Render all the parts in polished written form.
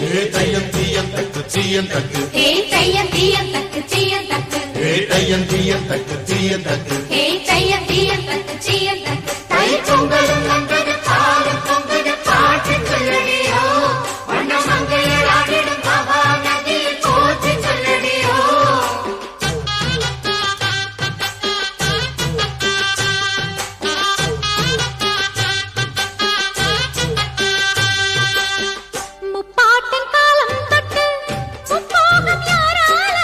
தையம் தீயம் தக்கு தீயம் தக்கு தையம் தீயம் தக்கு தீயம் தக்கு தையம் தீயம் தக்கு தீயம் தக்கு தையம் தீயம் தக்கு தீயம் தக்கு தை பொங்கலும் வந்தது பாலும் பொங்குது பாட்டு சொல்லடியோ வண்ண மங்கையர் ஆடிடும் பாபா நதியில் போற்றி சொல்லடியோ முப்பாட்டின் காலம் தொட்டு முப்போகம் யாரால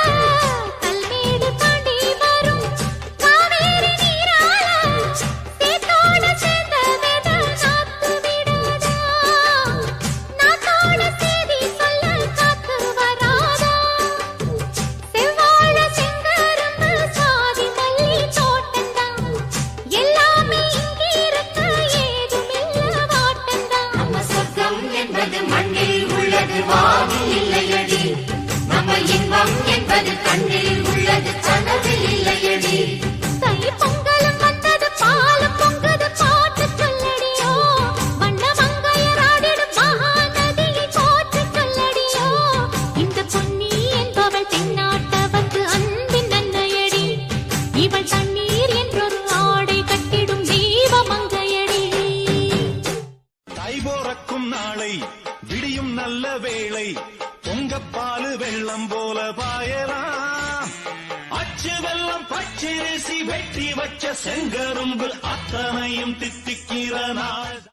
கல்மேடு தாண்டி வரும் காவேரி நீரால சேத்தோட சேர்ந்த வேத நாத்து விடாதா நாத்தோட சேதி சொல்ல காத்து வராதா செவ்வாழ செங்கரும்பு சாதி மல்லி தோட்டந்தான் எல்லாமே இங்கிருக்க ஏதுமில்ல வாட்டந்தான் நம்ம சொர்க்கம் என்பது மண்ணில் உள்ளது வானில் இல்லையடி நம்ம இன்பம் என்பது கண்ணில் உள்ளது கனவில் இல்லையடி தை பொங்கலும் வந்தது பாலும் பொங்குது பாட்டு சொல்லடியோ வண்ண மங்கையர் ஆடிடும் மகாநதியை போற்றி சொல்லடியோ இந்த பொன்னி என்பவள் தென்னாட்டவர்க்கு அன்பின் அன்னையடி இவள் தண்ணீர் என்றொரு ஆடை கட்டிடும் தீப மங்கையடி தை போறக்கும் நாளை விடியும் நல்ல வேளை பொங்கப்பாலு வெள்ளம் போல பாயலாம் அச்சு வெள்ளம் பச்சரிசி வெட்டி வச்ச செங்கரும்பு அத்தனையும் தித்திக்கிற நாள்